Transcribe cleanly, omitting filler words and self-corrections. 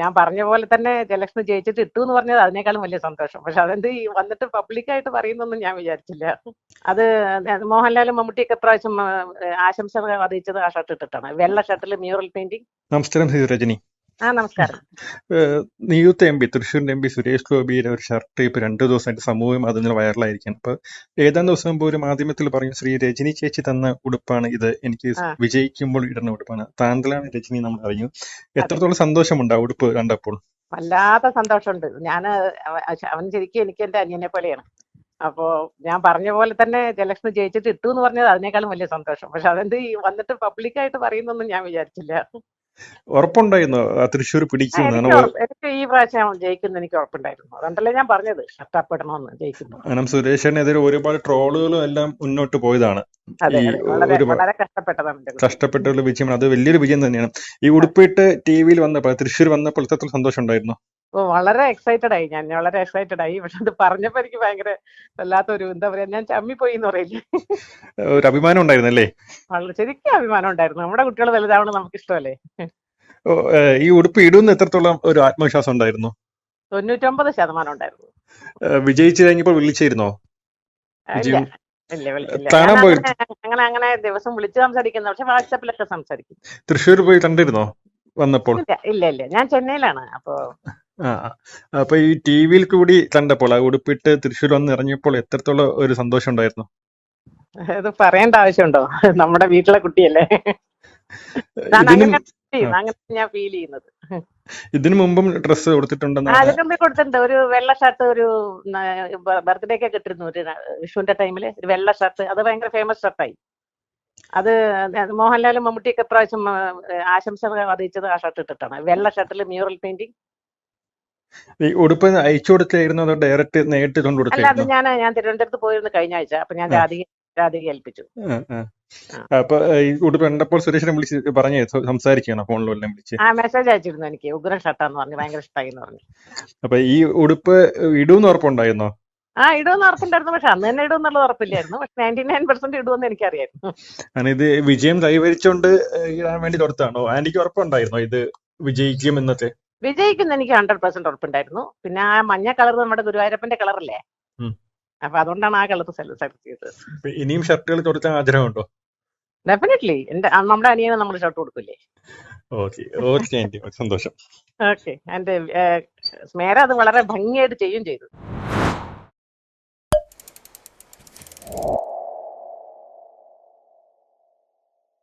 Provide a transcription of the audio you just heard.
ഞാൻ പറഞ്ഞ പോലെ തന്നെ ജയലക്ഷ്മി ജയിച്ചിട്ട് ഇട്ടു എന്ന് പറഞ്ഞത് അതിനേക്കാളും വലിയ സന്തോഷം. പക്ഷെ അതെന്ത് ഈ വന്നിട്ട് പബ്ലിക്കായിട്ട് പറയുന്നൊന്നും ഞാൻ വിചാരിച്ചില്ല. അത് മോഹൻലാലും മമ്മൂട്ടിയൊക്കെ ഇപ്രാവശ്യം ആശംസകൾ അറിയിച്ചത് ആ ഷർട്ട് ഇട്ടിട്ടാണ്. വെള്ള ഷർട്ടിൽ മ്യൂറൽ പെയിന്റിംഗ്. നമസ്കാരം ശ്രീ രജനി. നമസ്കാരം. നിയുക്ത എം പി തൃശ്ശൂരിന്റെ എം പി സുരേഷ് ഗോപിയുടെ ഒരു ഷർട്ട് ഇപ്പൊ 2 ദിവസമായിട്ട് സമൂഹ മാധ്യമങ്ങളിൽ വൈറലായിരിക്കും. അപ്പൊ ഏതാനും ദിവസം മുമ്പ് ഒരു മാധ്യമത്തിൽ പറഞ്ഞു, ശ്രീ രജനി ചേച്ചി തന്ന ഉടുപ്പാണ് ഇത്, എനിക്ക് വിജയിക്കുമ്പോൾ ഇടുന്ന ഉടുപ്പാണ്. താങ്കളാണ് രജനി നമ്മൾ അറിഞ്ഞു. എത്രത്തോളം സന്തോഷമുണ്ട് ആ ഉടുപ്പ് കണ്ടപ്പോൾ? വല്ലാത്ത സന്തോഷമുണ്ട്. അവൻ ശരിക്കും എനിക്ക് എന്റെ അനിയനെ പോലെയാണ്. അപ്പോ ഞാൻ പറഞ്ഞ പോലെ തന്നെ ജയലക്ഷ്മി ജയിച്ചിട്ട് ഇട്ടു എന്ന് പറഞ്ഞത് അതിനേക്കാളും വലിയ സന്തോഷം. പക്ഷെ അതെന്ത് ഈ വന്നിട്ട് പബ്ലിക്കായിട്ട് പറയുന്നൊന്നും ഞാൻ വിചാരിച്ചില്ല. ഉറപ്പുണ്ടായിരുന്നു തൃശ്ശൂർ പിടിക്കുമെന്നാണ്? എനിക്ക് ഈ പ്രാവശ്യം ജയിക്കുന്ന എനിക്ക് ഉറപ്പുണ്ടായിരുന്നു. അതുകൊണ്ടല്ലേ ഞാൻ പറഞ്ഞത് ഷർട്ടാപ്പെടണമെന്ന് ജയിക്കുന്നു. കാരണം സുരേഷിനെതിരെ ഒരുപാട് ട്രോളുകളും എല്ലാം മുന്നോട്ട് പോയതാണ്. വളരെ കഷ്ടപ്പെട്ടതാണ്. കഷ്ടപ്പെട്ടുള്ള വിജയം, അത് വലിയൊരു വിജയം തന്നെയാണ്. ഈ ഉടുപ്പിട്ട് ടിവിയിൽ വന്നപ്പോൾ, തൃശ്ശൂർ വന്നപ്പോൾ എത്രത്തോളം സന്തോഷം ഉണ്ടായിരുന്നു? വളരെ എക്സൈറ്റഡ് ആയി ഞാൻ, വളരെ എക്സൈറ്റഡ് ആയി. പക്ഷെ അത് പറഞ്ഞപ്പോ എനിക്ക് ഭയങ്കര വല്ലാത്തൊരു, എന്താ പറയാ, ഞാൻ ചമ്മിപ്പോയി എന്ന് പറയില്ലേ, ഒരു അഭിമാനം ഉണ്ടായിരുന്നല്ലേ? വളരെ ശരിക്കും അഭിമാനം ഉണ്ടായിരുന്നു. നമ്മുടെ കുട്ടികൾ വലുതാവണം നമുക്ക് ഇഷ്ടമല്ലേ. ഈ ഉടുപ്പ് ഇടുന്ന എത്രത്തോളം ഒരു ആത്മവിശ്വാസം ഉണ്ടായിരുന്നു? 99% ഉണ്ടായിരുന്നു. വിജയിച്ചു കഴിഞ്ഞപ്പോൾ വിളിച്ചിരുന്നോ? അങ്ങനെ ദിവസം വിളിച്ച് സംസാരിക്കുന്നു, പക്ഷെ വാട്സാപ്പിലൊക്കെ സംസാരിക്കും. തൃശ്ശൂർ പോയി കണ്ടിരുന്നോ വന്നപ്പോൾ? ഇല്ല, ഞാൻ ചെന്നൈയിലാണ്. അപ്പൊ ഈ ടിവിയിൽ കൂടി കണ്ടപ്പോൾ, ആ ഉടുപ്പിട്ട് തൃശ്ശൂർ വന്ന് ഇറങ്ങിയപ്പോൾ എത്രത്തോളം ഒരു സന്തോഷം ഉണ്ടായിരുന്നു? അത് പറയേണ്ട ആവശ്യമുണ്ടോ? നമ്മുടെ വീട്ടിലെ കുട്ടിയല്ലേ. അങ്ങനെ ഞാൻ ഫീൽ ചെയ്യുന്നത്. ഇതിനു മുമ്പും ഡ്രസ് കൊടുത്തിട്ടുണ്ടെന്ന്? അതിനുമ്പ് കൊടുത്തിട്ടുണ്ട്. ഒരു വെള്ള ഷർട്ട്, ഒരു ബർത്ത്ഡേ ഒക്കെ കിട്ടിരുന്നു ഒരു വിഷുവിന്റെ ടൈമില്, ഒരു വെള്ള ഷർട്ട്. അത് ഭയങ്കര ഫേമസ് ഷർട്ടായി. അത് മോഹൻലാലും മമ്മൂട്ടിയൊക്കെ ഇപ്രാവശ്യം ആശംസകൾ അറിയിച്ചത് ആ ഷർട്ട് ഇട്ടിട്ടാണ്. വെള്ള ഷർട്ടിൽ മ്യൂറൽ പെയിന്റിംഗ്. ഈ ഉടുപ്പ് അയച്ചു കൊടുത്തായിരുന്നു അതോ ഡയറക്റ്റ് നേരിട്ട് കൊണ്ടുകൊടുത്തു? അല്ല, അത് ഞാൻ തിരുവനന്തപുരത്ത് പോയിരുന്നു കഴിഞ്ഞ ആഴ്ച. അപ്പൊ ഞാൻ രാധിക ഏൽപ്പിച്ചു. അപ്പൊ ഈ ഉടുപ്പ് കണ്ടപ്പോൾ സുരേഷിനെ വിളിച്ച് പറഞ്ഞേ, സംസാരിക്കണം ഫോണിലെല്ലാം വിളിച്ച്? മെസ്സേജ് അയച്ചിരുന്നു, എനിക്ക് ഉഗ്രൻ ഷർട്ടാന്ന് പറഞ്ഞു, ഭയങ്കര ഇഷ്ടമായി എന്ന് പറഞ്ഞു. അപ്പൊ ഈ ഉടുപ്പ് ഇടൂന്ന് ഉറപ്പുണ്ടായിരുന്നോ? ഇടുമെന്ന് ഉറപ്പുണ്ടായിരുന്നു. പക്ഷെ അന്ന് തന്നെ ഇടുമെന്നുള്ളത് ഉറപ്പില്ലായിരുന്നു. പക്ഷെ 99% ഇടുമെന്ന് എനിക്കറിയായിരുന്നു. ഇത് വിജയം കൈവരിച്ചോണ്ട് ഇടാൻ വേണ്ടി കൊടുത്താണോ? ആന്റിക്ക് ഉറപ്പുണ്ടായിരുന്നോ ഇത് വിജയിക്കും എന്നൊക്കെ? വിജയിക്കുന്ന എനിക്ക് 100% ഉറപ്പുണ്ടായിരുന്നു. പിന്നെ ആ മഞ്ഞ കളർ നമ്മുടെ ഗുരുവായൂരപ്പന്റെ കളറല്ലേ, അപ്പൊ അതുകൊണ്ടാണ് ആ കളർ സെലക്ട് ചെയ്തത്. ഇനിയും ഷർട്ടുകൾ കൊടുക്കാൻ ആഗ്രഹമുണ്ടോ? ഡെഫിനറ്റ്ലി. നമ്മുടെ അനിയനെ നമ്മൾ ഷർട്ട് കൊടുക്കില്ലേ. ഓക്കെ, സന്തോഷം. ഓക്കെ. എന്റെ സ്മേര അത് വളരെ ഭംഗിയായിട്ട് ചെയ്യും ചെയ്തു.